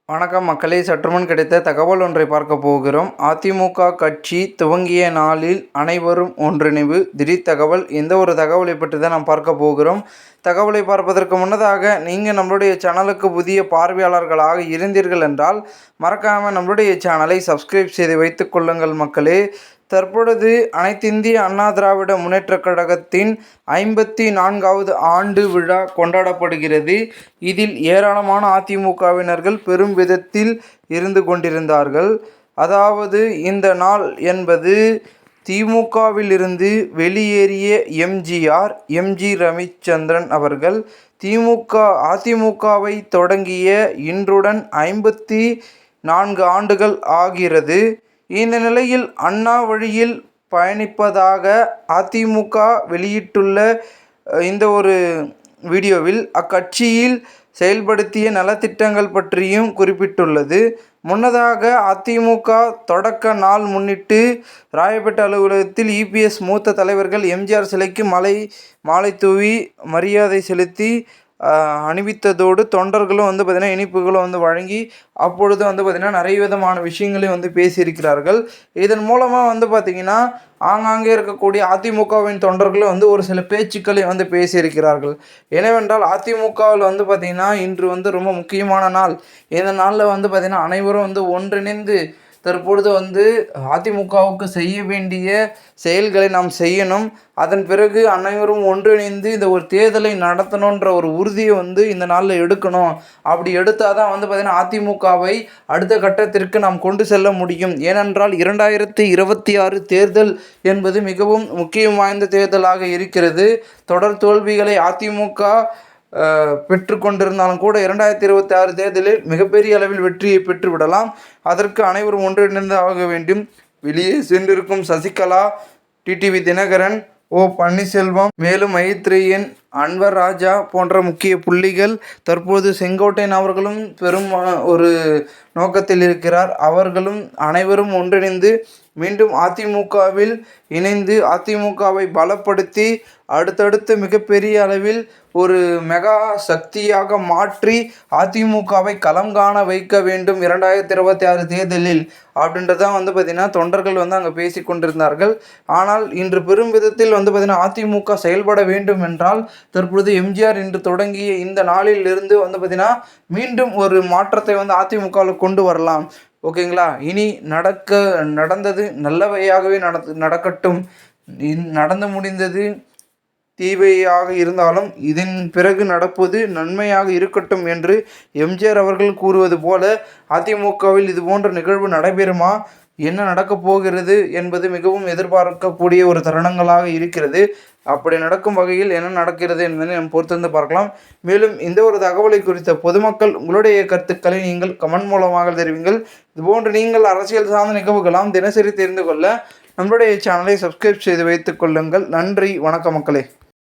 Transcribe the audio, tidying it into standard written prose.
வணக்கம் மக்களே, சற்றுமுன் கிடைத்த தகவல் ஒன்றை பார்க்க போகிறோம். அதிமுக கட்சி துவங்கிய நாளில் அனைவரும் ஒன்றிணைவு. திடீர் தகவல். எந்த ஒரு தகவலை பற்றி தான் நாம் பார்க்க போகிறோம். தகவலை பார்ப்பதற்கு முன்னதாக நீங்கள் நம்மளுடைய சேனலுக்கு புதிய பார்வையாளர்களாக இருந்தீர்கள் என்றால் மறக்காமல் நம்மளுடைய சேனலை சப்ஸ்கிரைப் செய்து வைத்துக் கொள்ளுங்கள் மக்களே. தற்பொழுது அனைத்திந்திய அண்ணா திராவிட முன்னேற்றக் கழகத்தின் 54வது ஆண்டு விழா கொண்டாடப்படுகிறது. இதில் ஏராளமான அதிமுகவினர்கள் பெரும் விதத்தில் இருந்து கொண்டிருந்தார்கள். அதாவது இந்த நாள் என்பது திமுகவிலிருந்து வெளியேறிய எம்ஜி ரவிச்சந்திரன் அவர்கள் அதிமுகவை தொடங்கிய இன்றுடன் 54 ஆண்டுகள் ஆகிறது. இந்த நிலையில் அண்ணா வழியில் பயணிப்பதாக அதிமுக வெளியிட்டுள்ள இந்த ஒரு வீடியோவில் அக்கட்சியில் செயல்படுத்திய நலத்திட்டங்கள் பற்றியும் குறிப்பிட்டுள்ளது. முன்னதாக அதிமுக தொடக்க நாள் முன்னிட்டு ராயப்பேட்டை அலுவலகத்தில் இபிஎஸ் மூத்த தலைவர்கள் எம்ஜிஆர் சிலைக்கு மாலை தூவி மரியாதை செலுத்தி அணிவித்ததோடு தொண்டர்களும் பார்த்திங்கன்னா இனிப்புகளும் வழங்கி அப்பொழுது பார்த்திங்கன்னா நிறைய விதமான விஷயங்களையும் பேசியிருக்கிறார்கள். இதன் மூலமாக பார்த்திங்கன்னா ஆங்காங்கே இருக்கக்கூடிய அதிமுகவின் தொண்டர்களும் ஒரு சில பேச்சுக்களை பேசியிருக்கிறார்கள். என்னவென்றால் அதிமுகவில் பார்த்திங்கன்னா இன்று ரொம்ப முக்கியமான நாள். இந்த நாளில் பார்த்திங்கன்னா அனைவரும் ஒன்றிணைந்து தற்பொழுது அதிமுகவுக்கு செய்ய வேண்டிய செயல்களை நாம் செய்யணும். அதன் பிறகு அனைவரும் ஒன்றிணைந்து இந்த ஒரு தேர்தலை நடத்தணுன்ற ஒரு உறுதியை இந்த நாளில் எடுக்கணும். அப்படி எடுத்தால் தான் பார்த்திங்கன்னா அதிமுகவை அடுத்த கட்டத்திற்கு நாம் கொண்டு செல்ல முடியும். ஏனென்றால் 2026 தேர்தல் என்பது மிகவும் முக்கியம் வாய்ந்த தேர்தலாக இருக்கிறது. தொடர் தோல்விகளை அதிமுக பெற்று கொண்டிருந்தாலும் கூட 2026 தேர்தலில் மிகப்பெரிய அளவில் வெற்றியை பெற்றுவிடலாம். அதற்கு அனைவரும் ஒன்றிணைந்து ஆக வேண்டும். வெளியே சென்றிருக்கும் சசிகலா, டிடிவி தினகரன், ஓ பன்னீர்செல்வம், மேலும் மைத்ரேயன், அன்வர் ராஜா போன்ற முக்கிய புள்ளிகள் தற்போது செங்கோட்டையன் அவர்களும் பெரும் ஒரு நோக்கத்தில் இருக்கிறார். அவர்களும் அனைவரும் ஒன்றிணைந்து மீண்டும் அதிமுகவில் இணைந்து அதிமுகவை பலப்படுத்தி அடுத்தடுத்து மிகப்பெரிய அளவில் ஒரு மெகா சக்தியாக மாற்றி அதிமுகவை களம் காண வைக்க வேண்டும் 2026 தேர்தலில் அப்படின்றதான் பார்த்திங்கன்னா தொண்டர்கள் அங்கே பேசி கொண்டிருந்தார்கள். ஆனால் இன்று பெரும் விதத்தில் பார்த்திங்கன்னா அதிமுக செயல்பட வேண்டும் என்றால் தற்பொழுது எம்ஜிஆர் இன்று தொடங்கிய இந்த நாளில் இருந்து பார்த்திங்கன்னா மீண்டும் ஒரு மாற்றத்தை அதிமுகவில் கொண்டு வரலாம். ஓகேங்களா? இனி நடந்தது நல்லவையாகவே நடக்கட்டும். நடந்து முடிந்தது தீவையாக இருந்தாலும் இதன் பிறகு நடப்பது நன்மையாக இருக்கட்டும் என்று எம்ஜிஆர் அவர்கள் கூறுவது போல அதிமுகவில் இது போன்ற நிகழ்வு நடைபெறுமா, என்ன நடக்கப் போகிறது என்பது மிகவும் எதிர்பார்க்கக்கூடிய ஒரு தருணங்களாக இருக்கிறது. அப்படி நடக்கும் வகையில் என்ன நடக்கிறது என்பதை நாம் பொறுத்திருந்து பார்க்கலாம். மேலும் இந்த ஒரு தகவலை குறித்த பொதுமக்கள் உங்களுடைய கருத்துக்களை நீங்கள் கமெண்ட் மூலமாக தெரிவிங்கள். இதுபோன்று நீங்கள் அரசியல் சார்ந்த நிகழ்வுகளாம் தினசரி தெரிந்து கொள்ள நம்மளுடைய சேனலை சப்ஸ்கிரைப் செய்து வைத்துக் கொள்ளுங்கள். நன்றி, வணக்கம் மக்களே.